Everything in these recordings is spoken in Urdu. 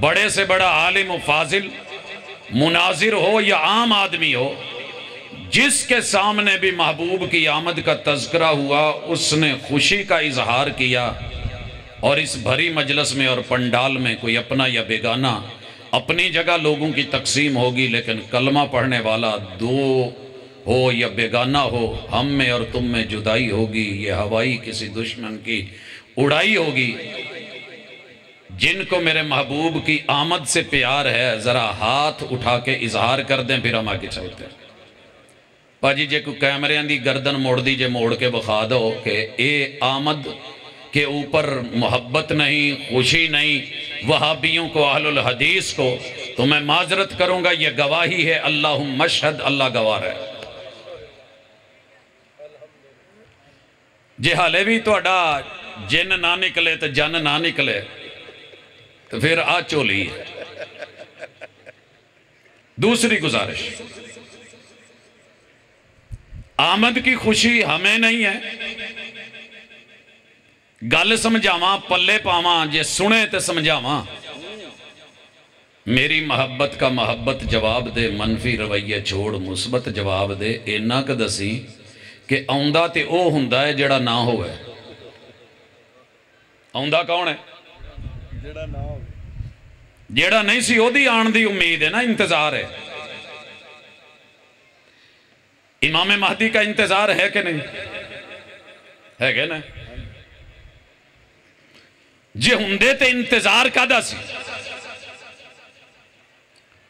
بڑے سے بڑا عالم و فاضل مناظر ہو یا عام آدمی ہو، جس کے سامنے بھی محبوب کی آمد کا تذکرہ ہوا اس نے خوشی کا اظہار کیا، اور اس بھری مجلس میں اور پنڈال میں کوئی اپنا یا بیگانہ اپنی جگہ لوگوں کی تقسیم ہوگی، لیکن کلمہ پڑھنے والا دو ہو یا بیگانہ ہو، ہم میں اور تم میں جدائی ہوگی، یہ ہوائی کسی دشمن کی اڑائی ہوگی۔ جن کو میرے محبوب کی آمد سے پیار ہے ذرا ہاتھ اٹھا کے اظہار کر دیں، پھر ہم آگے چلتے ہیں۔ پاجی جے کوئی کیمرے دی گردن موڑ دی جے موڑ کے بخا دو کہ اے آمد کے اوپر محبت نہیں، خوشی نہیں، وہابیوں کو، اہل الحدیث کو، تو میں معذرت کروں گا، یہ گواہی ہے، اللہم مشہد، اللہ گواہ ہے۔ جے حالے بھی تو اڈا جن نہ نکلے تو جن نہ نکلے تو پھر آ چولی ہے۔ دوسری گزارش، آمد کی خوشی ہمیں نہیں ہے، گل سمجھاواں پلے پاواں، جے سنے تے سمجھاواں۔ میری محبت کا محبت جواب دے، منفی رویے چھوڑ مثبت جواب دے، اینا کہ دسی کہ آؤندہ تے او ہندہ ہے جڑا نہ ہوئے۔ آؤندہ کون ہے؟ جیڑا نہیں سی او دی آن دی امید ہے نا، انتظار ہے۔ امام مہدی کا انتظار ہے کہ نہیں؟ ہے کہ نہیں؟ جے ہندے تے انتظار کا دا سی،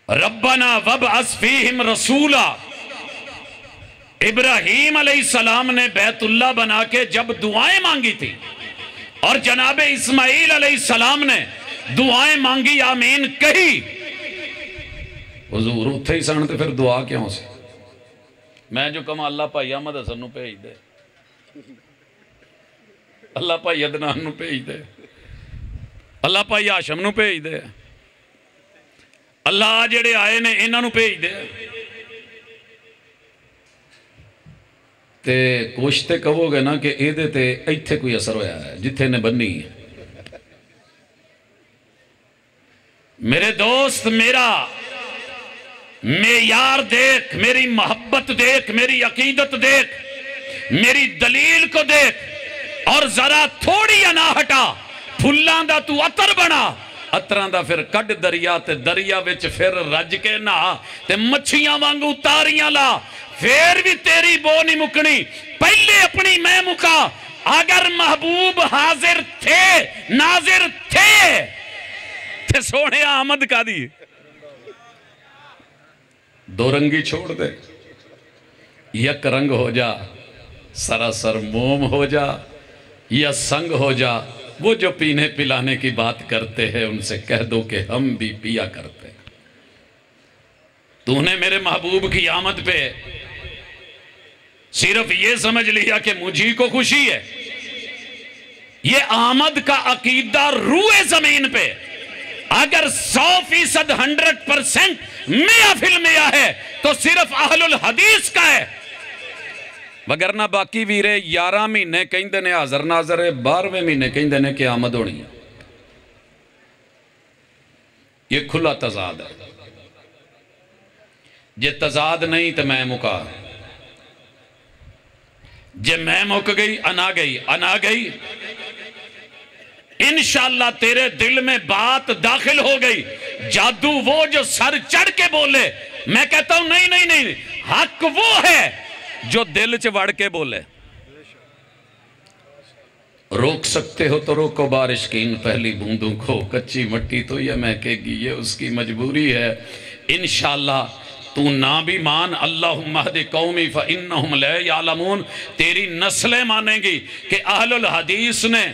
ربنا وابعث فیہم رسولا، ابراہیم علیہ السلام نے بیت اللہ بنا کے جب دعائیں مانگی تھی، اور جناب اسماعیل علیہ السلام نے دعائیں مانگی، آمین کہی، حضور اتھے ہی سنتے پھر دعا کیوں سے؟ میں جو کہا اللہ پائی احمد حسن نو بھیج دے، اللہ پائی عدنان نو بھیج دے، اللہ پائی ہاشم نو بھیج دے، اللہ جڑے آئے نے انہاں نو بھیج دے، تے کوشتے کہو گے نا کہ اے دے تے ایتھے کوئی اثر ہویا ہے جتھے نے بنی ہے۔ میرے دوست، میرا معیار دیکھ، میری محبت دیکھ، میری عقیدت دیکھ، میری دلیل کو دیکھ، اور ذرا تھوڑی انا ہٹا، پھلان دا تو عطر بنا، عطران دا پھر کڈ دریا، تے دریا وچ پھر رج کے نہ، تے مچھیاں وانگو تاریاں لا، پھر بھی تیری بو نہیں مکنی، پہلے اپنی میں مکا۔ اگر محبوب حاضر تھے، ناظر تھے، تے سوڑے آمد کا دی، دو رنگی چھوڑ دے، یک رنگ ہو جا، سراسر موم ہو جا، یا سنگ ہو جا۔ وہ جو پینے پلانے کی بات کرتے ہیں ان سے کہہ دو کہ ہم بھی پیا کرتے ہیں۔ تو نے میرے محبوب کی آمد پہ صرف یہ سمجھ لیا کہ مجھے کو خوشی ہے، یہ آمد کا عقیدہ روئے زمین پہ اگر 100% 100% 100% ہے تو صرف اہل الحدیث کا ہے، وگرنہ باقی ویرے 11 مہینے کہیں دینے حاضر ناظر ہے، 12ویں مہینے کہیں دینے کہ آمد ہونی ہے۔ یہ کھلا تضاد ہے، جے تضاد نہیں تو میں مکا، جے میں مک گئی انا گئی، انا گئی انشاءاللہ تیرے دل میں بات داخل ہو گئی۔ جادو وہ جو سر چڑھ کے بولے، میں کہتا ہوں نہیں نہیں نہیں، حق وہ ہے جو دل چ وڑ کے بولے۔ روک سکتے ہو تو روکو بارش کی ان پہلی بوندوں کو، کچی مٹی تو یہ مہکے گی، یہ اس کی مجبوری ہے۔ انشاءاللہ تو نہ بھی مان، اللہم اہد قومی فإنہم لا یعلمون، تیری نسلیں مانیں گی کہ اہل الحدیث نے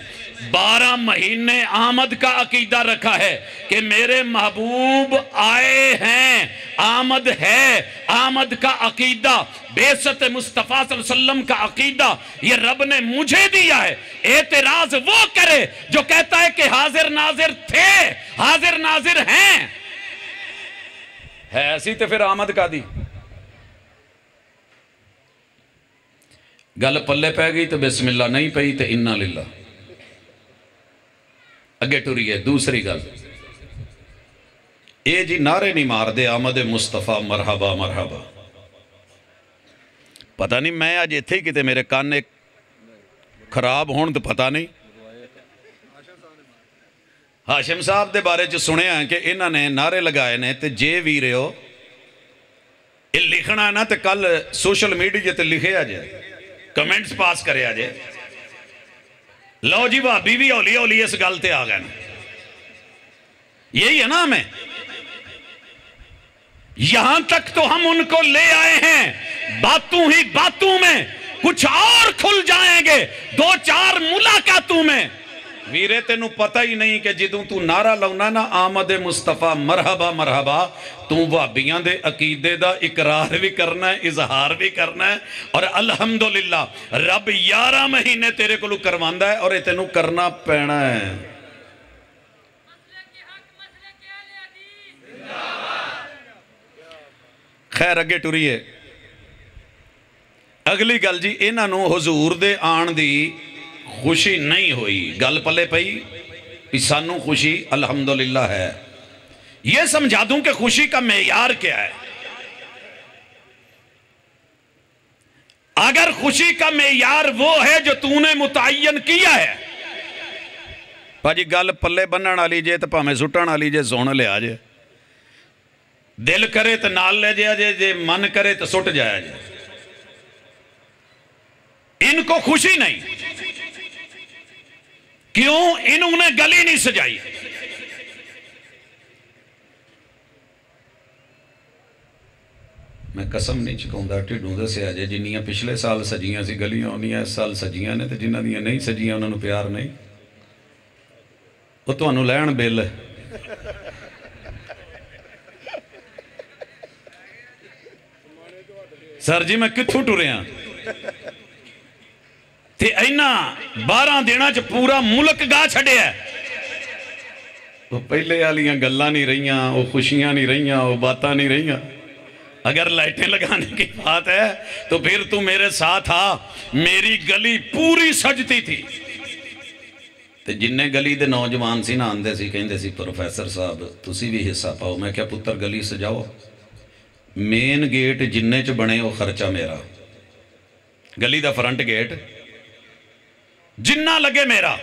12 مہینے آمد کا عقیدہ رکھا ہے کہ میرے محبوب آئے ہیں، آمد ہے۔ آمد کا عقیدہ، بعثت مصطفیٰ صلی اللہ علیہ وسلم کا عقیدہ یہ رب نے مجھے دیا ہے۔ اعتراض وہ کرے جو کہتا ہے کہ حاضر ناظر تھے، حاضر ناظر ہیں، ہے ایسی تو پھر آمد کا دی گل پلے پہ گئی تو بسم اللہ نہیں پئی تو انا للہ اگے ٹوری ہے۔ دوسری گل، اے جی نعرے نہیں مار دے آمد مصطفیٰ مرحبا مرحبا. پتہ نہیں میں آج اتھے ہی کتے میرے کانے خراب ہون تو پتہ نہیں. ہاشم صاحب دے بارے جو سنے ہیں کہ انہوں نے نعرے لگائے نے تے جے ویرے ہو یہ لکھنا ہے نا تے کل سوشل میڈیا تے لکھے آ جائے کمنٹس پاس کرے آ جائے. لو جی بھابی بھی اولی اولی اس گل تے آ گئے. یہی ہے نا ہمیں. یہاں تک تو ہم ان کو لے آئے ہیں باتوں ہی باتوں میں کچھ اور کھل جائیں گے دو چار ملاقاتوں میں. ویرے تینوں پتہ ہی نہیں کہ جدوں تو نعرہ لاؤنا نا آمد مصطفیٰ مرحبا مرحبا تو وہابیاں دے عقیدے دا اقرار بھی کرنا ہے اظہار بھی کرنا ہے اور الحمدللہ رب 11 مہینے تیرے کو کرواندا ہے اور یہ تینوں کرنا پینا ہے. خیر اگے ٹریے. اگلی گل جی انہاں نوں حضور دے آن دی خوشی نہیں ہوئی. گل پلے پئی سانوں خوشی الحمدللہ ہے. یہ سمجھا دوں کہ خوشی کا معیار کیا ہے. اگر خوشی کا معیار وہ ہے جو تو نے متعین کیا ہے پاجی گل پلے بنن والی جے تے بھاویں سٹن والی جے سن لیا جے. دل کرے تو نال لے جایا جے جے من کرے تو سٹ جایا جے. ان کو خوشی نہیں. کیوں؟ انہوں نے گلی نہیں سجائی. میں قسم نہیں چکاؤں دا ٹھڈوں دے سے آجے جنیاں پچھلے سال سجیاں سی گلیاں ہونیاں اس سال سجیاں نے تے جنہ دیاں نہیں سجیاں انہوں نے پیار نہیں. وہ تو انہوں لین بل ہے. سر جی میں کتھوں ٹورے ہیں تے اینا 12 دینا چ پورا ملک گا چھڑے ہے. وہ پہلے آلیاں گلاں نہیں رہیاں وہ خوشیاں نہیں رہیاں وہ باتاں نہیں رہیاں. اگر لائٹیں لگانے کی بات ہے تو پھر تو میرے ساتھ آ. میری گلی پوری سجتی تھی تے جننے گلی دے نوجوان سی نا آندے سی کہندے سی پروفیسر صاحب تسی بھی حصہ پاؤ. میں کیا پتر گلی سجاؤ. مین گیٹ جننے چ بنے وہ خرچہ میرا. گلی دا فرنٹ گیٹ جنہ لگے میرا.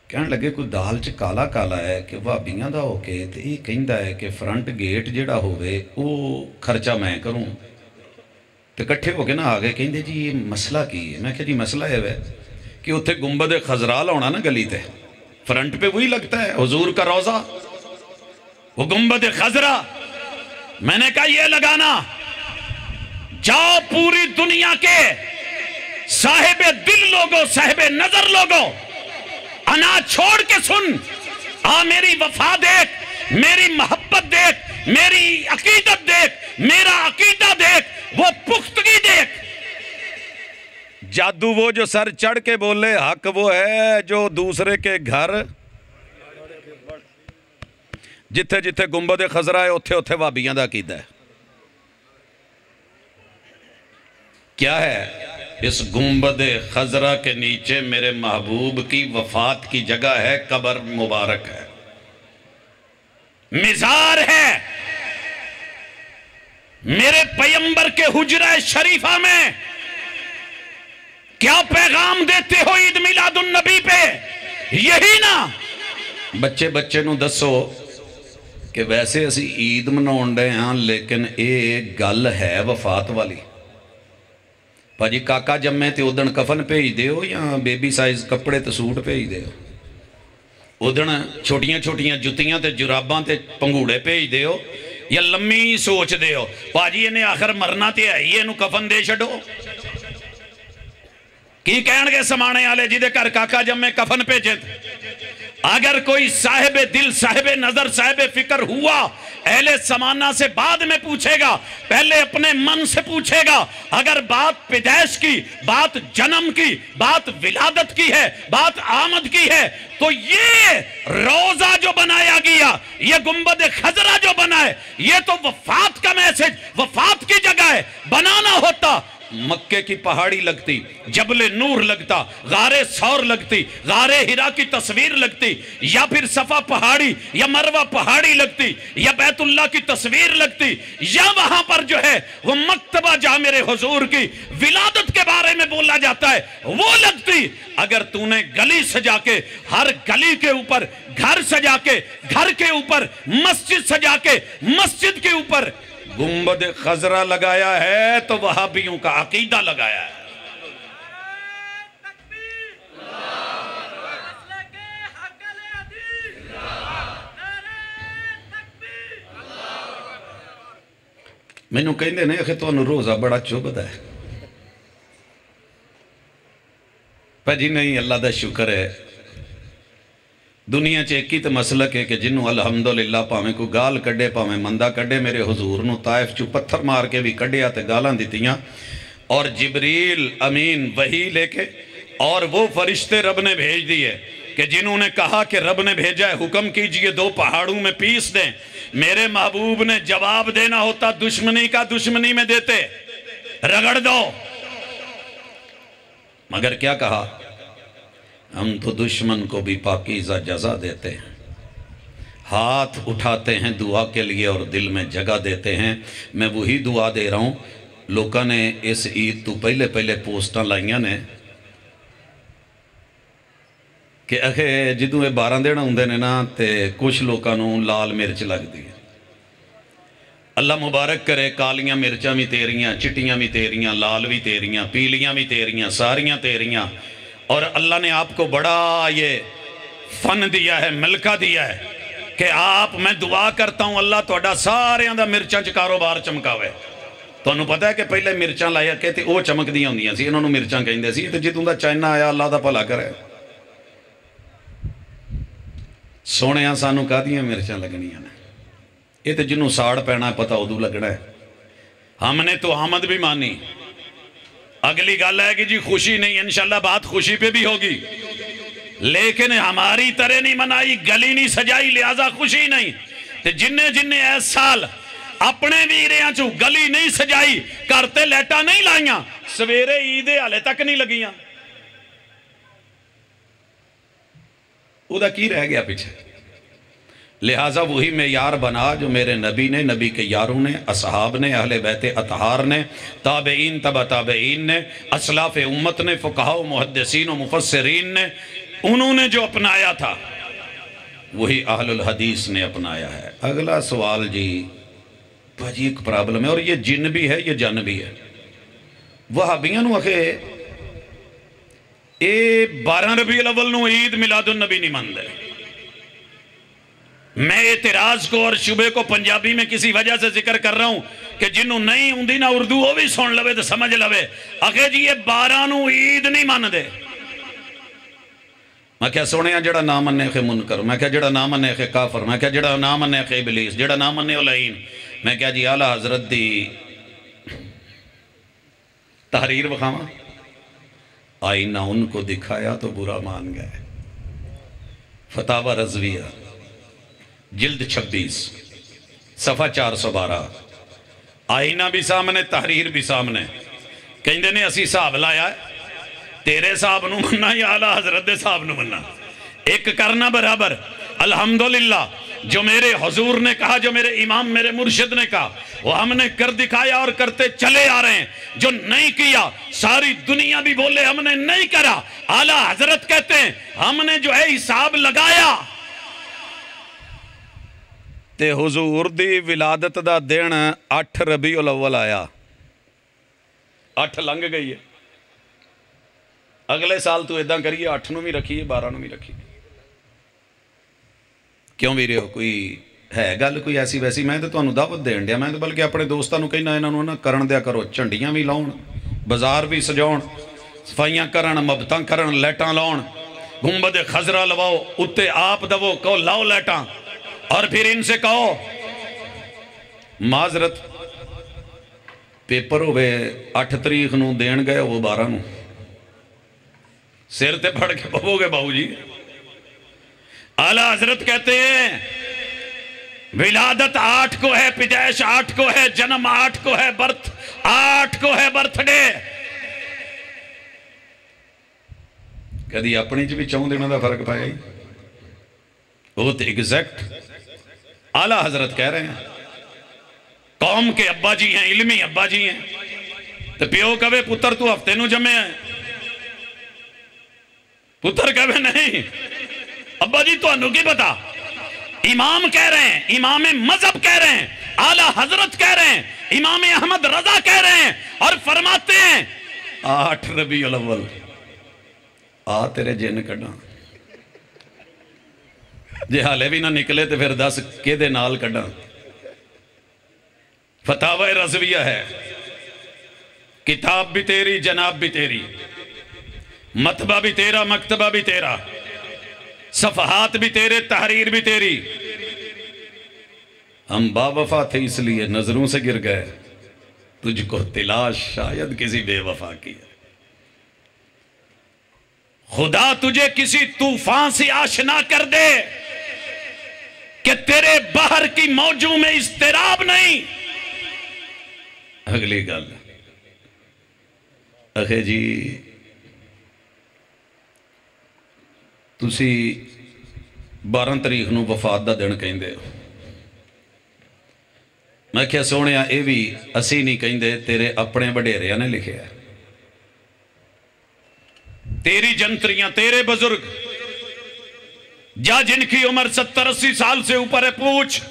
کہنے لگے کوئی دال چ کالا کالا ہے کہ بھابیاں دا ہو کے تے یہ کہندا ہے کہ فرنٹ گیٹ جڑا ہوئے وہ خرچہ میں کروں. تے کٹھے ہو کے نا آگے کہندے جی یہ مسئلہ کی ہے. میں کہا جی مسئلہ ہے کہ اتھے گنبد خضرا لاؤنا نا گلی تے فرنٹ پہ وہی لگتا ہے حضور کا روضہ وہ گنبد خضرا. میں نے کہا یہ لگانا. جاؤ پوری دنیا کے صاحب دل لوگوں صاحب نظر لوگوں انا چھوڑ کے سن. آ میری وفا دیکھ میری محبت دیکھ میری عقیدت دیکھ میرا عقیدہ دیکھ وہ پختگی دیکھ. جادو وہ جو سر چڑھ کے بولے حق وہ ہے جو دوسرے کے گھر جتھے جتھے گنبد خضرا ہے اتھے اتھے وابیاں دا عقیدہ ہے. کیا ہے؟ اس گنبد خضرا کے نیچے میرے محبوب کی وفات کی جگہ ہے قبر مبارک ہے مزار ہے. میرے پیمبر کے حجرہ شریفہ میں کیا پیغام دیتے ہو عید میلاد النبی پہ؟ یہی نا. بچے بچے نو دسو کہ ویسے اسی عید مناؤن دے ہاں لیکن ایک گل ہے وفات والی. پاجی کاکا جمعے تے ادھن کفن بھیج دیو یا بیبی سائز کپڑے تے سوٹ بھیج دیو. ادھن چھوٹیاں چھوٹیاں جتیاں تے جراباں تے پنگوڑے بھیج دیو یا لممی سوچ دیو. پاجی انہیں آخر مرنا تے ہے یہ نو کفن دے چھڑو. کی کہن گے سمانے آلے جی دے کر کاکا جمعے کفن بھیجت. اگر کوئی صاحب دل صاحب نظر صاحب فکر ہوا اہل زمانہ سے بعد میں پوچھے گا پہلے اپنے من سے پوچھے گا. اگر بات پیدائش کی بات جنم کی بات ولادت کی ہے بات آمد کی ہے تو یہ روزہ جو بنایا گیا یہ گنبد خضرا جو بنا ہے یہ تو وفات کا میسج وفات کی جگہ ہے. بنانا ہوتا مکے کی پہاڑی لگتی، جبل نور لگتا، غار سور لگتی، غار ہرا کی تصویر لگتی، یا پھر صفا پہاڑی یا مروہ پہاڑی لگتی، یا بیت اللہ کی تصویر لگتی، یا وہاں پر جو ہے وہ مکتبہ جہاں میرے حضور کی ولادت کے بارے میں بولا جاتا ہے وہ لگتی، اگر تو نے گلی سجا کے، ہر گلی کے اوپر گھر سجا کے، گھر کے اوپر مسجد سجا کے، مسجد کے اوپر گنبد خضرا لگایا ہے تو وہابیوں کا عقیدہ لگایا ہے۔ میں نو کہندے نے کہ تو انو روزہ بڑا چوبدہ ہے۔ پہ جی نہیں، اللہ دا شکر ہے، دنیا چیکی تے مسلک ہے کہ جنہوں الحمدللہ پاویں کو گال کڈے پاویں مندہ کڈے، میرے حضور نو طائف چو پتھر مار کے بھی کڈے آتے گالاں دیتیاں، اور جبریل امین وحی لے کے، اور وہ فرشتے رب نے بھیج دیئے کہ جنہوں نے کہا کہ رب نے بھیجا ہے حکم کیجئے 2 پہاڑوں میں پیس دیں، میرے محبوب نے جواب دینا ہوتا دشمنی کا دشمنی میں دیتے، رگڑ دو، مگر کیا کہا؟ ہم تو دشمن کو بھی پاکیزہ جزا دیتے ہیں، ہاتھ اٹھاتے ہیں دعا کے لیے اور دل میں جگہ دیتے ہیں۔ میں وہی دعا دے رہا ہوں، لوکاں نے اس عید تو پہلے پہلے پوسٹاں لائیاں نے کہ اکھے جدوں یہ 12 دینا ہوندے نے نا تے کچھ لوکاں نو لال مرچ لگ دی ہے۔ اللہ مبارک کرے، کالیاں مرچاں بھی تیریاں، چٹیاں بھی تیریاں، لال بھی تیریاں، پیلیاں بھی تیریاں، ساریاں تیریاں، اور اللہ نے آپ کو بڑا یہ فن دیا ہے، ملکہ دیا ہے کہ آپ، میں دعا کرتا ہوں اللہ توڑا سارے اندھا مرچاں چ کاروبار چمکاوے۔ تو انہوں پتہ ہے کہ پہلے مرچاں لائیا کہتے وہ چمک دیاں ہوندیاں سی، انہوں نے مرچاں کہیں دے سی، تو جتوں دا چائنہ آیا اللہ دا پھلا کرے، سونے ہاں سانو کہا دیاں مرچاں لگنیاں نے، یہ تو جنہوں ساڑ پہنا ہے پتہ ادو لگنا ہے۔ ہم نے تو آمد بھی مانی، اگلی گال ہے کہ جی خوشی نہیں، انشاءاللہ بات خوشی پہ بھی ہوگی، لیکن ہماری طرح نہیں منائی، گلی نہیں سجائی، لہذا خوشی نہیں۔ تو جننے ایس سال اپنے ویریاں چو گلی نہیں سجائی، کرتے لیٹا نہیں لائیاں، سویرے عیدے آلے تک نہیں لگیاں، او دا کی رہ گیا پیچھے۔ لہٰذا وہی معیار بنا جو میرے نبی نے، نبی کے یاروں نے، اصحاب نے، اہل بیت اطہار نے، تابعین تبع تابعین نے، اسلاف امت نے، فقہاء و محدثین و مفسرین نے، انہوں نے جو اپنایا تھا وہی اہل الحدیث نے اپنایا ہے۔ اگلا سوال جی، بھاجی ایک پرابلم ہے، اور یہ جن بھی ہے یہ جن بھی ہے، وہابیاں نو اکھے اے 12 ربیع الاول نو عید میلاد النبی نہیں مندے۔ میں اعتراض کو اور شبے کو پنجابی میں کسی وجہ سے ذکر کر رہا ہوں کہ جنہوں نہیں ہوندی نہ اردو وہ بھی سن لوے تو سمجھ لوے، اکھے جی یہ 12 نو عید نہیں مان دے۔ میں کیا سونے ہیں جڑا نام مننے خے منکر، میں کیا جڑا نام مننے خے کافر، میں کیا جڑا نام مننے خے ابلیس، جڑا نام مننے علائین، میں کیا جی اعلیٰ حضرت دی تحریر بخواما، آئینہ ان کو دکھایا تو برا مان گئے۔ فتاوہ رضویہ جلد 26 صفحہ 412، آئینہ بھی سامنے، تحریر بھی سامنے، کہیں نے اسی صاحب لایا ہے، تیرے صاحب نو مننا یا اعلیٰ حضرت دے صاحب نو مننا، ایک کرنا برابر۔ الحمدللہ جو میرے حضور نے کہا، جو میرے امام میرے مرشد نے کہا، وہ ہم نے کر دکھایا اور کرتے چلے آ رہے ہیں۔ جو نہیں کیا ساری دنیا بھی بولے ہم نے نہیں کرا، اعلیٰ حضرت کہتے ہیں ہم نے جو ہے حساب لگایا تے حضور دی ولادت دا دن 8 ربیع الاول آیا، 8 لنگ گئی ہے، اگلے سال تو ادھا کریے 8 نو بھی رکھیے 12 نو بھی رکھیے۔ کیوں بھی رہے ہو؟ کوئی ہے گل کوئی ایسی ویسی؟ میں تو انہوں دعوت دین دیا، میں تو بلکہ اپنے دوستانوں کہنا انہوں نے کرن دیا کرو، چنڈیاں بھی لاؤن، بازار بھی سجاؤن، صفائیاں کرن، مبتاں کرن، لیٹاں لاؤن، گنبد خضرہ لواؤ، اتے آپ دو کہو لاؤ لیٹاں، اور پھر ان سے کہو معذرت پیپر ہوئے 8 تاریخ نو دین گئے وہ 12 نو، سر تے پڑھ کے بہو گے باؤ جی۔ اعلیٰ حضرت کہتے ہیں ولادت 8 کو ہے، پیدائش 8 کو ہے، جنم 8 کو ہے، برت 8 کو ہے برتھ ڈے. کدی اپنی چ بھی 4 دنوں کا فرق پایا. وہ تو ایگزیکٹ اعلیٰ حضرت کہہ رہے ہیں. قوم کے ابا جی ہیں, علمی ابا جی ہیں. تو پیو کہے پتر تو ہفتے نو جمے ہیں. پتر کہے نہیں ابا جی تو انہوں کی پتا. امام کہہ رہے ہیں, امام مذہب کہہ رہے ہیں, اعلیٰ حضرت کہہ رہے ہیں, امام احمد رضا کہہ رہے ہیں, اور فرماتے ہیں 8 ربیع الاول آ تیرے جن کڈاں. جے حالے بھی نہ نکلے تو پھر 10 کے دے نال کڈاں. فتاوی رضویہ ہے, کتاب بھی تیری, جناب بھی تیری, مطبع بھی تیرا, مکتبہ بھی تیرا, صفحات بھی تیرے, تحریر بھی تیری. ہم با وفا تھے اس لیے نظروں سے گر گئے, تجھ کو تلاش شاید کسی بے وفا کی. خدا تجھے کسی طوفان سے آشنا کر دے کہ تیرے بحر کی موجوں میں اضطراب نہیں. اگلی گل اخے جی تسی 12 تاریخ نو وفات دا دن کہیں دے. میں کیا سونیا اے بھی اسی نہیں کہیں دے, تیرے اپنے وڈیریاں نے لکھے ہے. تیری جنتریاں, تیرے بزرگ جا جن کی عمر 70-80 سال سے اوپر ہے, پوچھ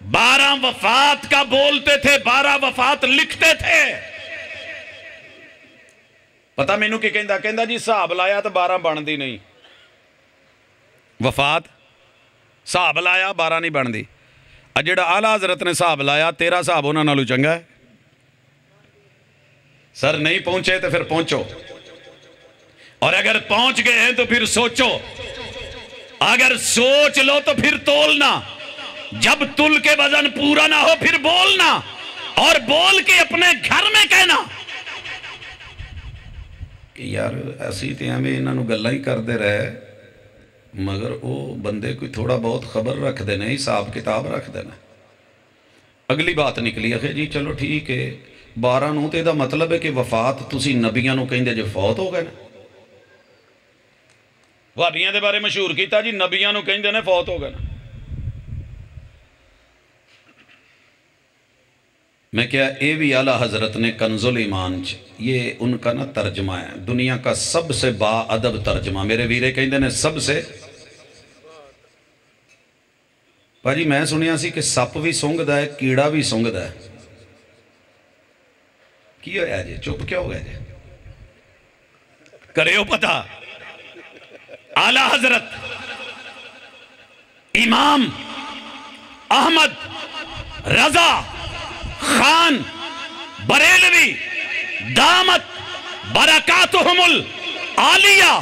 12 وفات کا بولتے تھے, 12 وفات لکھتے تھے. پتہ مینوں کی کہندا جی صحاب لایا تو 12 بندی نہیں. وفات صحاب لایا 12 نہیں بندی. جڑا اعلیٰ حضرت نے صحاب لایا, تیرا صحاب انہاں نالوں چنگا ہے. سر نہیں پہنچے تو پھر پہنچو, اور اگر پہنچ گئے ہیں تو پھر سوچو. اگر سوچ لو تو پھر تولنا, جب تل کے وزن پورا نہ ہو پھر بولنا, اور بول کے اپنے گھر میں کہنا کہ یار ایسی تھی ہمیں انہوں نے گلہ ہی کر دے رہے, مگر وہ بندے کوئی تھوڑا بہت خبر رکھ دینا, حساب کتاب رکھ دینا. اگلی بات نکلی ہے جی چلو ٹھیک ہے 12 نو تے دا مطلب ہے کہ وفات تسی نبیاں نو کہیں دے جو فوت ہو گئے نا. وابیاں دے بارے مشہور کیتا جی نبیاں نو کہیں دے نے فوت ہو گئے نا. میں کیا اے بھی اعلیٰ حضرت نے کنز الایمان یہ ان کا نا ترجمہ ہے, دنیا کا سب سے با ادب ترجمہ. میرے ویرے کہیں دے نے سب سے. جی میں سنیا سی کہ سپ بھی سونگ دا ہے, کیڑا بھی سونگ دا ہے. کی ہویا جی, چپ کیا ہو گیا جی, کرے ہو پتا. اعلیٰ حضرت امام احمد رضا خان بریلوی دامت برکاتہم العالیہ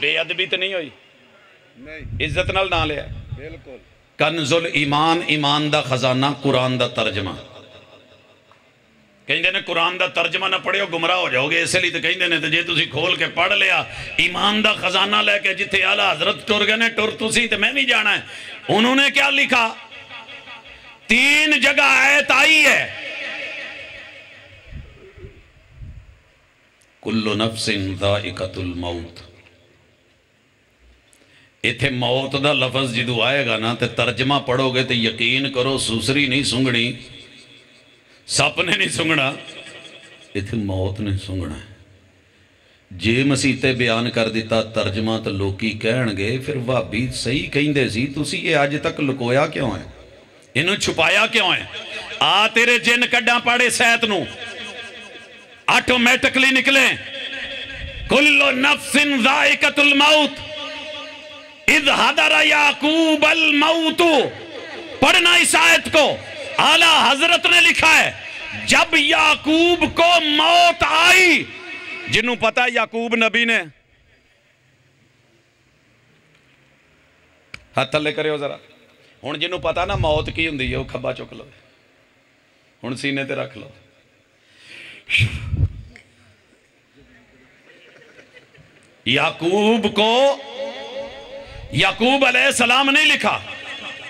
بے ادبی تو نہیں ہوئی, عزت نال نہ لیا. کنز الایمان, ایمان دا خزانہ, قرآن دا ترجمہ. کہیں دینے قرآن دا ترجمہ نہ پڑھے ہو گمراہ ہو جاؤ گے, اس لیے تو کہیں دینے تو جے تسی کھول کے پڑھ لیا ایمان دا خزانہ لے کے جتھے اعلیٰ حضرت ٹر گئے نے ٹر تسی تو میں بھی جانا ہے. انہوں نے کیا لکھا, 3 جگہ آیت آئی ہے کل نفس ذائقۃ الموت. ایتھے موت دا لفظ جدو آئے گا نا تے ترجمہ پڑھو گے تو یقین کرو سوسری نہیں سنگنی, سپ نے نہیں سنگنا, ایتھے موت نے سنگنا ہے. جے مسیحتے بیان کر دیتا ترجمہ تو لوکی کہن گے پھر وہابی صحیح کہیں دے سی, تسی یہ آج تک لکویا کیوں ہے, انہوں چھپایا کیوں ہے. آ تیرے جن کڈاں پاڑے سیت نو آٹومیٹکلی نکلیں. کل نفس ذائقۃ الموت اذ حضر یعقوب الموت. پڑھنا اس آیت کو, اعلیٰ حضرت نے لکھا ہے جب یعقوب کو موت آئی. جنہوں پتا ہے یعقوب نبی نے, ہاتھ تھلے کرے ہو ذرا, ہن جنہوں پتا نا موت کی ہوندی ہے وہ کھبا چک لو, ہن سینے تے رکھ لو. یعقوب کو یعقوب علیہ السلام نہیں لکھا,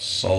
100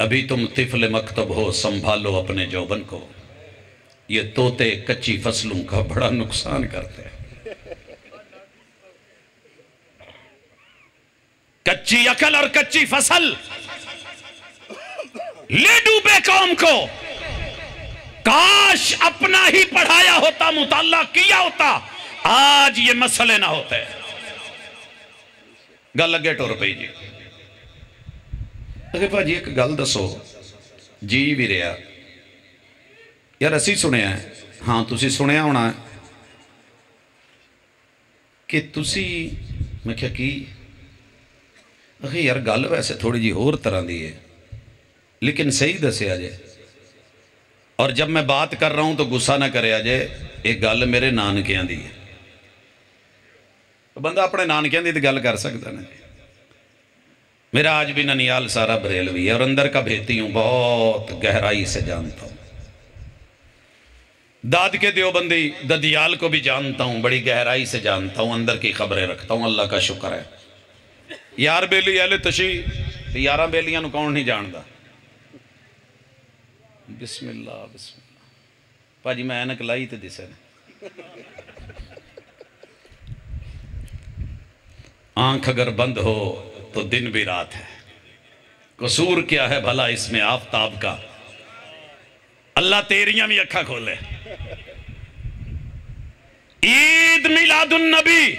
ابھی تم طفل مکتب ہو، سنبھالو اپنے جوبن کو، یہ طوطے کچی فصلوں کا بڑا نقصان کرتے ہیں۔ کچی عقل اور کچی فصل لے ڈوبے قوم کو۔ کاش اپنا ہی پڑھایا ہوتا، مطالعہ کیا ہوتا، آج یہ مسئلے نہ ہوتے۔ گل لگے ٹور پئی جی۔ اگر بھاجی ایک گل دسو، جی بھی رہا یار اسی سنیا ہے، ہاں تسی سنیا ہونا ہے کہ تسی، میں کیا کی اگر یار گل ویسے تھوڑی جی اور طرح دی ہے لیکن صحیح دسے آجے، اور جب میں بات کر رہا ہوں تو غصہ نہ کرے آجے، ایک گل میرے نانکیاں دی ہے، بندہ اپنے نانکیاں دی گل کر سکتا نا۔ میرا آج بھی ننیال سارا بریلوی ہے اور اندر کا بھیتی ہوں، بہت گہرائی سے جانتا ہوں۔ داد کے دیوبندی ددیال کو بھی جانتا ہوں، بڑی گہرائی سے جانتا ہوں، اندر کی خبریں رکھتا ہوں، اللہ کا شکر ہے۔ یار بیلی اہل تشیح، یاراں بیلیاں نو کون نہیں جاندا؟ بسم اللہ بسم اللہ۔ پاجی میں اینک لائی تے دسے نے، آنکھ اگر بند ہو تو دن بھی رات ہے، قصور کیا ہے بھلا اس میں آفتاب کا؟ اللہ تیریاں بھی اکھا کھولے۔ عید میلاد النبی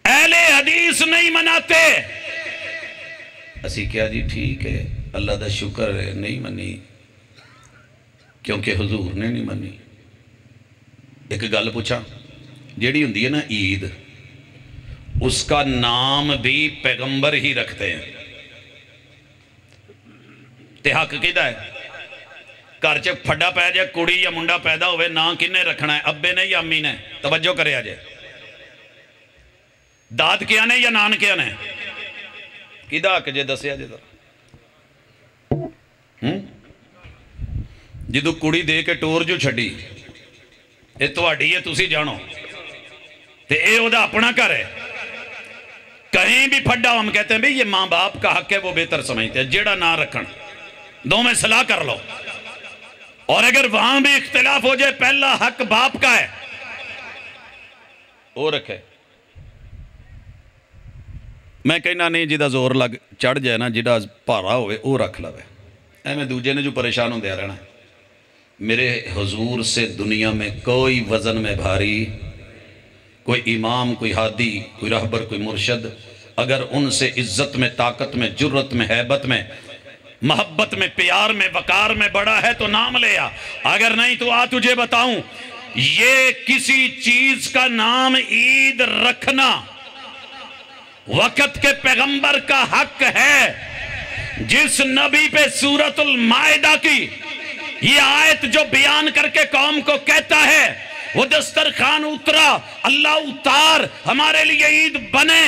اہل حدیث نہیں مناتے، اسی کیا جی ٹھیک ہے اللہ دا شکر ہے نہیں منی کیونکہ حضور نے نہیں منی۔ ایک گل پوچھا، جیڑی ہوندی ہے نا عید، اس کا نام بھی پیغمبر ہی رکھتے ہیں، تے حق کیدا ہے؟ گھر چ پھڈا پہ جائے کڑی یا منڈا پیدا ہوئے، نا کنے رکھنا ہے؟ ابے نے یا امی نے؟ توجہ کرے آجے، داد کیا نے یا نان کیا نے؟ کیدا حق جے دسے آجے ذرا۔ جدو کڑی دے کے ٹور جو چھڑی، اے تواڈی ہے تسی جانو، تے اے او دا اپنا گھر ہے، کہیں بھی پھڈا ہم کہتے ہیں بھئی یہ ماں باپ کا حق ہے، وہ بہتر سمجھتے ہیں، جیڑا نہ رکھن دو میں صلاح کر لو، اور اگر وہاں بھی اختلاف ہو جائے پہلا حق باپ کا ہے، وہ رکھے۔ میں کہنا نہیں جدہ زور لگ چڑھ جائے نا، جدہ پارا ہوئے وہ رکھ لوے، اے میں دوجے نے جو پریشان ہوں دیا رہنا ہے۔ میرے حضور سے دنیا میں کوئی وزن میں بھاری، کوئی امام، کوئی ہادی، کوئی رہبر، کوئی مرشد، اگر ان سے عزت میں، طاقت میں، جرت میں، ہیبت میں، محبت میں، پیار میں، وقار میں بڑا ہے تو نام لے آ، اگر نہیں تو آ تجھے بتاؤں، یہ کسی چیز کا نام عید رکھنا وقت کے پیغمبر کا حق ہے، جس نبی پہ سورۃ المائدہ کی یہ آیت جو بیان کر کے قوم کو کہتا ہے، وہ دسترخوان اترا، اللہ اتار ہمارے لیے عید بنے۔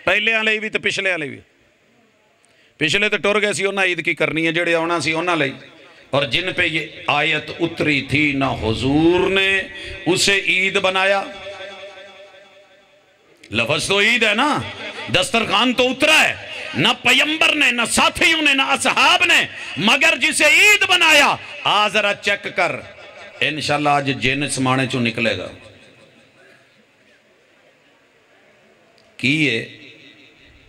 پہلے آلے بھی تو پچھلے آلے بھی، پچھلے تو ٹور گئے سی انہاں عید کی کرنی ہے، جڑے آنا سی انہاں لئی، اور جن پہ یہ آیت اتری تھی نہ حضور نے اسے عید بنایا، لفظ تو عید ہے نا، دسترخوان تو اترا ہے، نہ پیمبر نے، نہ ساتھیوں نے، نہ اصحاب نے، مگر جسے عید بنایا، آ ذرا چیک کر، انشاءاللہ آج جن سمانے چوں نکلے گا۔ کیے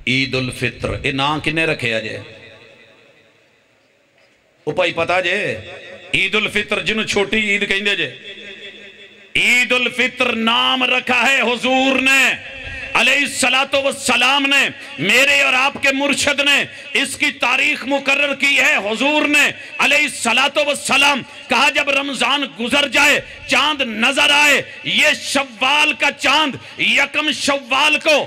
عید الفطر، اے نام کنے رکھے آجے؟ او پائی پتا جے عید الفطر جنہوں چھوٹی عید کہیں دے جے، عید الفطر نام رکھا ہے حضور نے علیہ السلام نے، میرے اور آپ کے مرشد نے اس کی تاریخ مقرر کی ہے، حضور نے علیہ السلام کہا جب رمضان گزر جائے چاند نظر آئے، یہ شوال کا چاند یکم شوال کو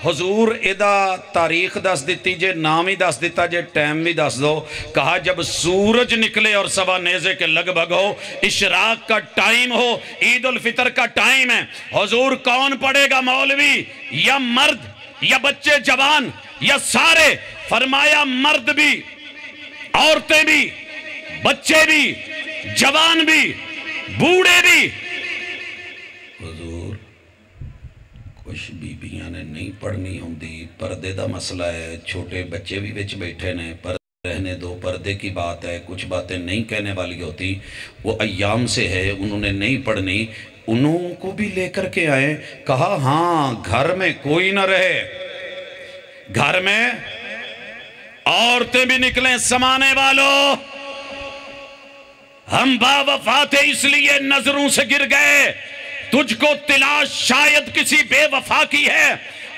حضور ادا تاریخ دس دیتی جے، نام ہی دس دیتا جے، ٹائم بھی دس دو، کہا جب سورج نکلے اور سوا نیزے کے لگ بھگ ہو، اشراق کا ٹائم ہو، عید الفطر کا ٹائم ہے، حضور کون پڑھے گا مولوی یا مرد یا بچے جوان یا سارے؟ فرمایا مرد بھی، عورتیں بھی، بچے بھی، جوان بھی، بوڑھے بھی۔ حضور کچھ بیبیاں نے نہیں پڑھنی ہوندی، پردے دا مسئلہ ہے، چھوٹے بچے بھی وچ بیٹھے نے، رہنے دو، پردے کی بات ہے، کچھ باتیں نہیں کہنے والی ہوتی، وہ ایام سے ہے، انہوں نے نہیں پڑھنی، انہوں کو بھی لے کر کے آئے، کہا ہاں گھر میں کوئی نہ رہے، گھر میں عورتیں بھی نکلیں، سمانے والوں ہم با وفا تھے اس لیے نظروں سے گر گئے، تجھ کو تلاش شاید کسی بے وفا کی ہے،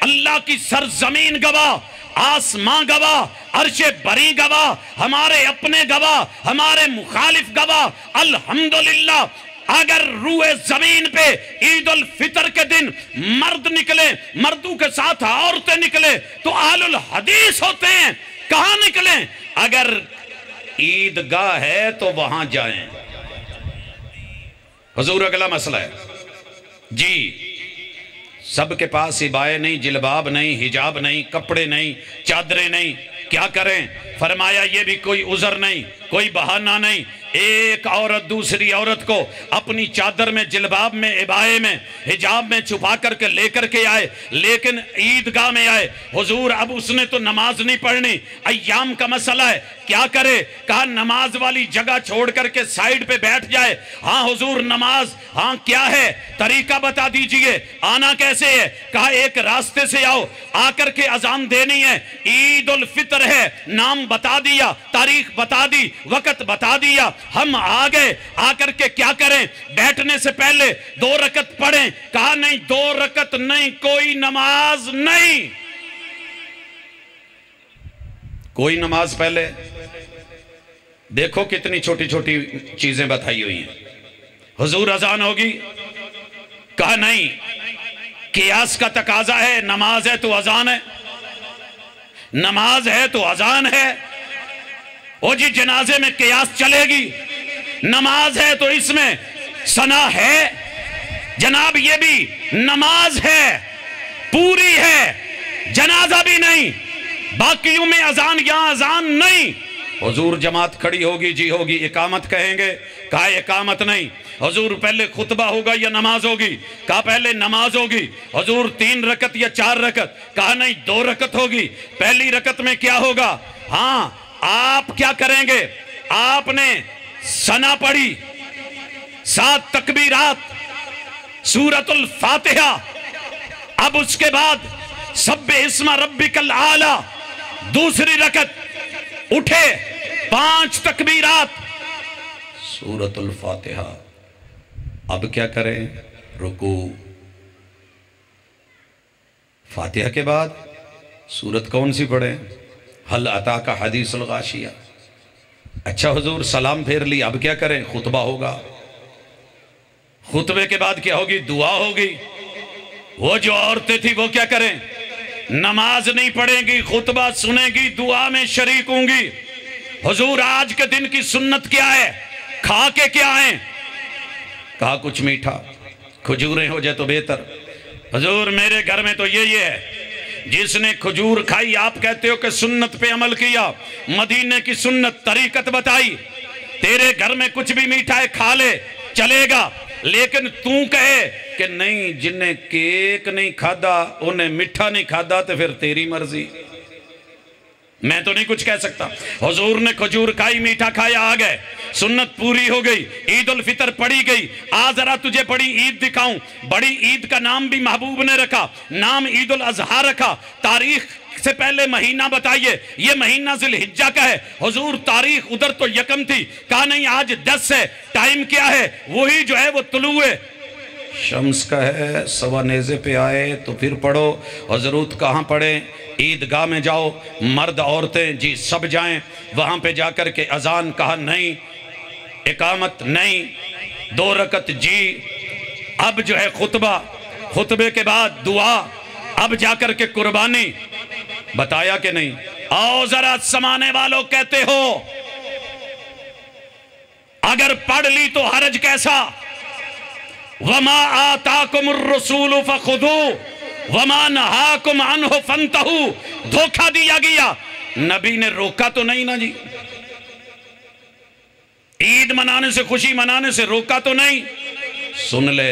اللہ کی سرزمین گواہ، آسمان گواہ، عرش بری گواہ، ہمارے اپنے گواہ، ہمارے مخالف گواہ، الحمدللہ اگر روئے زمین پہ عید الفطر کے دن مرد نکلے، مردوں کے ساتھ عورتیں نکلے تو اہل الحدیث ہوتے ہیں، کہاں نکلیں؟ اگر عیدگاہ ہے تو وہاں جائیں۔ حضور اگلا مسئلہ ہے جی، سب کے پاس عبائے نہیں، جلباب نہیں، حجاب نہیں، کپڑے نہیں، چادریں نہیں، کیا کریں؟ فرمایا یہ بھی کوئی عذر نہیں، کوئی بہانہ نہیں، ایک عورت دوسری عورت کو اپنی چادر میں، جلباب میں، عبائے میں، حجاب میں چھپا کر کے لے کر کے آئے، لیکن عیدگاہ میں آئے، حضور اب اس نے تو نماز نہیں پڑھنی، ایام کا مسئلہ ہے، کیا کرے؟ کہا نماز والی جگہ چھوڑ کر کے سائیڈ پہ بیٹھ جائے۔ ہاں حضور نماز، ہاں کیا ہے؟ طریقہ بتا دیجئے، آنا کیسے ہے؟ کہا ایک راستے سے آؤ، آ کر کے اذان دینی ہے، عید الفطر ہے، نام بتا دیا، تاریخ بتا دی، وقت بتا دیا، ہم آ گئے، آ کر کے کیا کریں؟ بیٹھنے سے پہلے 2 رکعت پڑھیں۔ کہا نہیں 2 رکعت نہیں، کوئی نماز نہیں، کوئی نماز پہلے۔ دیکھو کتنی چھوٹی چھوٹی چیزیں بتائی ہوئی ہیں۔ حضور اذان ہوگی؟ کہا نہیں، قیاس کا تقاضا ہے، نماز ہے تو اذان ہے، نماز ہے تو اذان ہے۔ او جی جنازے میں قیاس چلے گی، نماز ہے تو اس میں ثنا ہے، جناب یہ بھی نماز ہے، پوری ہے، جنازہ بھی نہیں، باقیوں میں اذان، یہاں اذان نہیں۔ حضور جماعت کھڑی ہوگی جی ہوگی، اقامت کہیں گے؟ کہا اقامت نہیں۔ حضور پہلے خطبہ ہوگا یا نماز ہوگی؟ کہا پہلے نماز ہوگی۔ حضور 3 رکعت یا 4 رکعت؟ کہا نہیں 2 رکعت ہوگی۔ پہلی رکعت میں کیا ہوگا؟ ہاں آپ کیا کریں گے؟ آپ نے ثنا پڑھی، 7 تکبیرات، سورۃ الفاتحہ، اب اس کے بعد سبح اسم ربک الاعلی، دوسری رکعت اٹھے، 5 تکبیرات، سورۃ الفاتحہ، اب کیا کریں؟ رکوع، فاتحہ کے بعد سورت کون سی پڑھیں؟ حل اتاک حدیث الغاشیہ۔ اچھا حضور سلام پھیر لی، اب کیا کریں؟ خطبہ ہوگا، خطبے کے بعد کیا ہوگی؟ دعا ہوگی۔ وہ جو عورتیں تھی وہ کیا کریں؟ نماز نہیں پڑھیں گی، خطبہ سنیں گی، دعا میں شریک ہوں گی۔ حضور آج کے دن کی سنت کیا ہے؟ کھا کے کیا آئیں؟ کہا کچھ میٹھا، کھجوریں ہو جائے تو بہتر۔ حضور میرے گھر میں تو یہ ہے، جس نے کھجور کھائی آپ کہتے ہو کہ سنت پہ عمل کیا، مدینے کی سنت طریقت بتائی، تیرے گھر میں کچھ بھی میٹھا ہے کھا لے چلے گا، لیکن تو کہے کہ نہیں جن نے کیک نہیں کھادا انہیں میٹھا نہیں کھادا تو پھر تیری مرضی، میں تو نہیں کچھ کہہ سکتا۔ حضور نے کھجور کھائی، میٹھا کھایا، آ گئے، سنت پوری ہو گئی، عید الفطر پڑھی گئی۔ آ ذرا تجھے بڑی عید دکھاؤں۔ بڑی عید کا نام بھی محبوب نے رکھا، نام عید الاضحیٰ رکھا۔ تاریخ سے پہلے مہینہ بتائیے، یہ مہینہ ذی الحجہ کا ہے۔ حضور تاریخ ادھر تو یکم تھی، کہا نہیں آج 10 ہے، ٹائم کیا ہے؟ وہی جو ہے وہ طلوع شمس کا ہے۔ سوا نیزے پہ آئے تو پھر پڑھو۔ حضرت کہاں پڑھیں؟ عیدگاہ میں جاؤ، مرد عورتیں جی سب جائیں، وہاں پہ جا کر کے اذان، کہا نہیں، اقامت نہیں، 2 رکعت جی، اب جو ہے خطبہ، خطبے کے بعد دعا، اب جا کر کے قربانی، بتایا کہ نہیں؟ آؤ ذرا سمانے والوں کہتے ہو اگر پڑھ لی تو حرج کیسا؟ وَمَا آتَاكُمُ الرَّسُولُ فَخُذُوهُ وَمَا نَهَاكُمْ عَنْهُ فَانْتَهُوا۔ دھوکہ دیا گیا، نبی نے روکا تو نہیں نا جی، عید منانے سے، خوشی منانے سے روکا تو نہیں۔ سن لے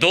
2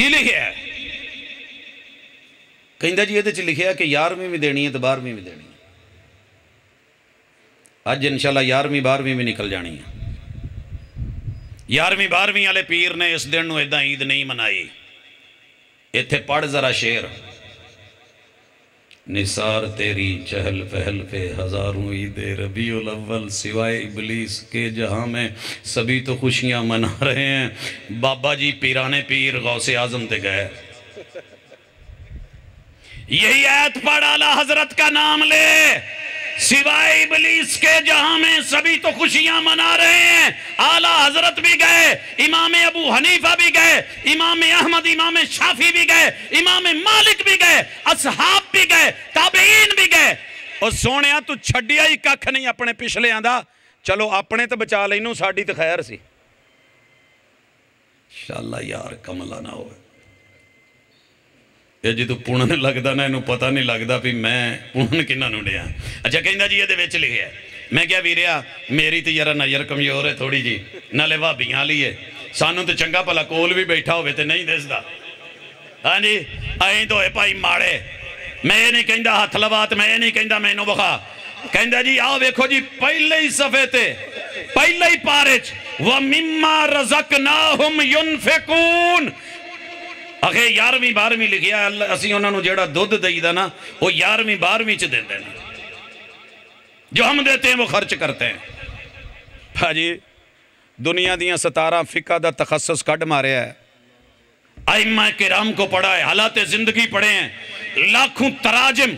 کی لکھیا ہے؟ کہندا جی یہ لکھیا کہ 11ویں بھی دینی ہے تو 12ویں بھی دینی ہے. اج انشاءاللہ 11ویں 12ویں بھی نکل جانی ہے. 11ویں 12ویں والے پیر نے اس دن ادا عید نہیں منائی. ایتھے پڑھ ذرا شعر. نثار تیری چہل پہل پہ ہزاروں عید ربیع الاول سوائے ابلیس کے جہاں میں سبھی تو خوشیاں منا رہے ہیں. بابا جی پیرانے پیر غوث اعظم تے گئے. یہی آیت پڑھ اعلیٰ حضرت کا نام لے. سوائے ابلیس کے جہاں میں سبھی تو خوشیاں منا رہے ہیں. اعلیٰ حضرت بھی گئے, امام ابو حنیفہ بھی گئے, امام احمد امام شافعی بھی گئے, امام مالک بھی گئے, اصحاب بھی گئے, تابعین بھی گئے. اور سونیا تو چھڈیا ہی ککھ نہیں اپنے پچھلے آندا. چلو اپنے تو بچا لینوں, ساڈی تو خیر سی. انشاءاللہ یار کملا نہ ہوئے. یہ جدو پونن لگتا نا انہوں پتہ نہیں لگتا بھی میں پونن کنہ نو ڈیا. اچھا کہندا جی یہ دے وچ لکھیا ہے. میں کیا ویریا میری تو یارا نظر کمزور ہے تھوڑی جی, نالے بھابیاں لیے سانوں تو چنگا پلا کول بھی بیٹھا ہوئے تے نہیں دسدا. ہاں جیائیں تو ہے پائی ماڑے. میں یہ نہیں کہندا ہاتھ لوات, میں یہ نہیں کہندا مینوں بخا. کہندا جی آؤ ویکھو جی پہلے ہی صفحے تے پہلے ہی پارچ وَمِمَّا رَزَقْنَاهُمْ يُنْفِقُونَ. آخے 11ویں 12ویں لکھیا اسی انہوں نے جیڑا دودھ دئی دا نا وہ 11ویں 12ویں چ دیندے ہیں. جو ہم دیتے ہیں وہ خرچ کرتے ہیں. بھاجی دنیا دیاں 17 فقہ دا تخصص کڈ مارے ہے. ائمہ کرام کو پڑھا ہے, حالات زندگی پڑھے ہیں, لاکھوں تراجم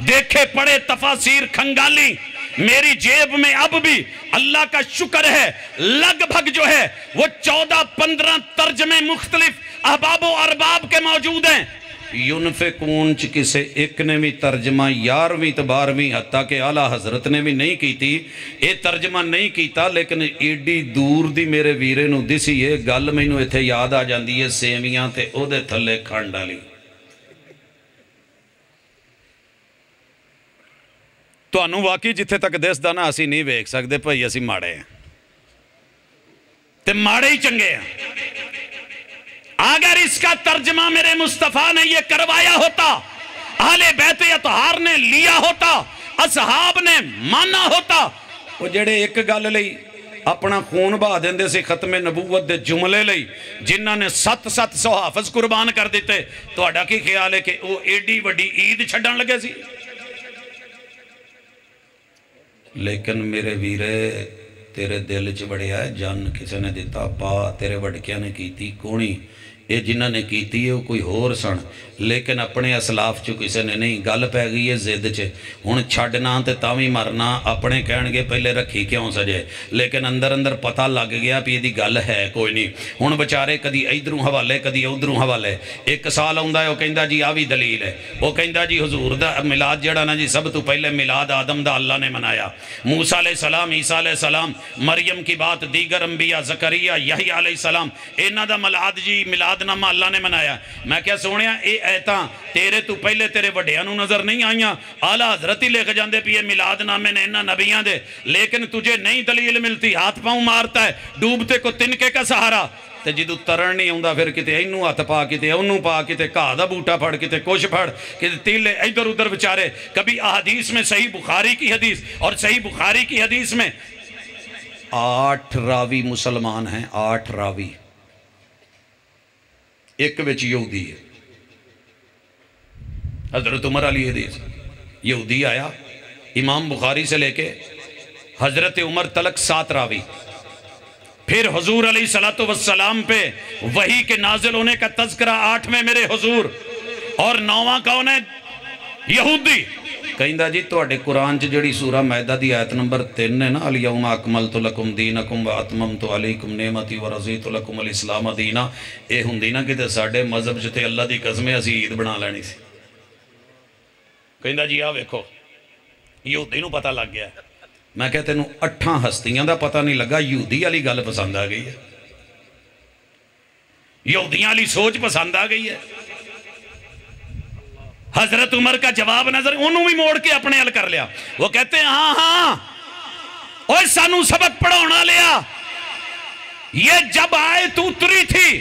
دیکھے پڑھے, تفاسیر کھنگالی. میری جیب میں اب بھی اللہ کا شکر ہے لگ بھگ جو ہے وہ 14-15 ترجمے مختلف احباب و ارباب کے موجود ہیں. یونفقون چ کسے ایک نے بھی ترجمہ 11ویں تو 12ویں حتیٰ کہ اعلیٰ حضرت نے بھی نہیں کی تھی. یہ ترجمہ نہیں کیتا لیکن ایڈی دور دی میرے ویرے نو دسی ہے گل مینوں ایتھے یاد آ جاندی ہے سیویاں تے او دے تھلے کھنڈ والی. تانوں واقعی جتھے تک دسدا نا اسی نہیں ویکھ سکدے بھائی اسی ماڑے ہیں تے ماڑے ہی چنگے ہیں. اگر اس کا ترجمہ میرے مصطفیٰ نے یہ کروایا ہوتا, اہل بیت اطہار نے لیا ہوتا, اصحاب نے مانا ہوتا, وہ جڑے ایک گل لئی اپنا خون بہا دیندے سے ختم نبوت دے جملے لئی جنہاں نے 700 حافظ قربان کر دیتے, تو اڈا کی خیال ہے کہ وہ ایڈی وڈی عید چھڈن لگے سی. لیکن میرے ویرے تیرے دل چ بڑھیا ہے جان کسے نے دیتا پا تیرے وڈکیاں نے کیتی کونی. یہ جنہاں نے کیتی ہے وہ کوئی ہور سن لیکن اپنے اسلاف چو کسے نے نہیں. گل پہ گئی ہے زد چے ہن چھڈنا تے تاویں مرنا. اپنے کہن گے پہلے رکھی کیوں سجے, لیکن اندر اندر پتہ لگ گیا بھی یہ گل ہے کوئی نہیں. ہن بچارے کدی ادھروں حوالے کدی ادھروں حوالے. ایک سال آوندا ہے وہ کہندا جی آ بھی دلیل ہے, وہ کہندا جی حضور دا میلاد جڑا نا جی سب تو پہلے میلاد آدم دا اللہ نے منایا. موسیٰ علیہ السلام, عیسیٰ علیہ السلام, مریم کی بات, دیگر انبیاء, زکریا, یحییٰ علیہ السلام, انہاں دا میلاد جی میلاد نامہ اللہ نے منایا. میں کیا سونیا اے ایتاں تیرے تو پہلے تیرے وڈیاں نو نظر نہیں آئیاں. اعلیٰ حضرت ہی لے کے جاندے پیے میلاد نامے نے انہاں نبیاں دے, لیکن تجھے نہیں دلیل ملتی. ہاتھ پاؤں مارتا ہے, ڈوبتے کو تنکے کا سہارا. تے جدو ترن نہیں ہوندا پھر کتے اینوں ہاتھ پا کتے اونوں پا کتے گھاہ دا بوٹا پھڑ کتے کچھ پھڑ کتے تیلے ادھر ادھر بچارے. کبھی احادیث میں صحیح بخاری کی حدیث, اور صحیح بخاری کی حدیث میں 8 راوی مسلمان ہیں, 8 راوی, ایک وچ یہودی ہے. حضرت عمر علی حدیث یہودی آیا, امام بخاری سے لے کے حضرت عمر تلک 7 راوی. پھر حضور علیہ السلام پہ وحی کے نازل ہونے کا تذکرہ 8ویں میرے حضور, اور 9واں کون ہے؟ یہودی. کہندا جی تواڈے قرآن چ جڑی سورہ مائدہ دی آیت نمبر 3 ہے نا, الیوم اکملت لکم دینکم واتممت علیکم نعمتی ورضیت لکم الاسلام دینا, اے ہوندی نا کہ ساڈے مذہب چ تے اللہ دی قسم اسی عید بنا لینی سی. کہندا جی آ ویکھو یہودی نو پتہ لگ گیا. میں کہا تینوں 8 ہستیاں دا پتہ نہیں لگا, یہودی والی گل پسند آ گئی ہے, یہودیاں والی سوچ پسند آ گئی ہے. حضرت عمر کا جواب نظر انہوں بھی موڑ کے اپنے حل کر لیا. وہ کہتے ہیں ہاں ہاں اوہ سانو سبق پڑھونا لیا. یہ جب آیت اتری تھی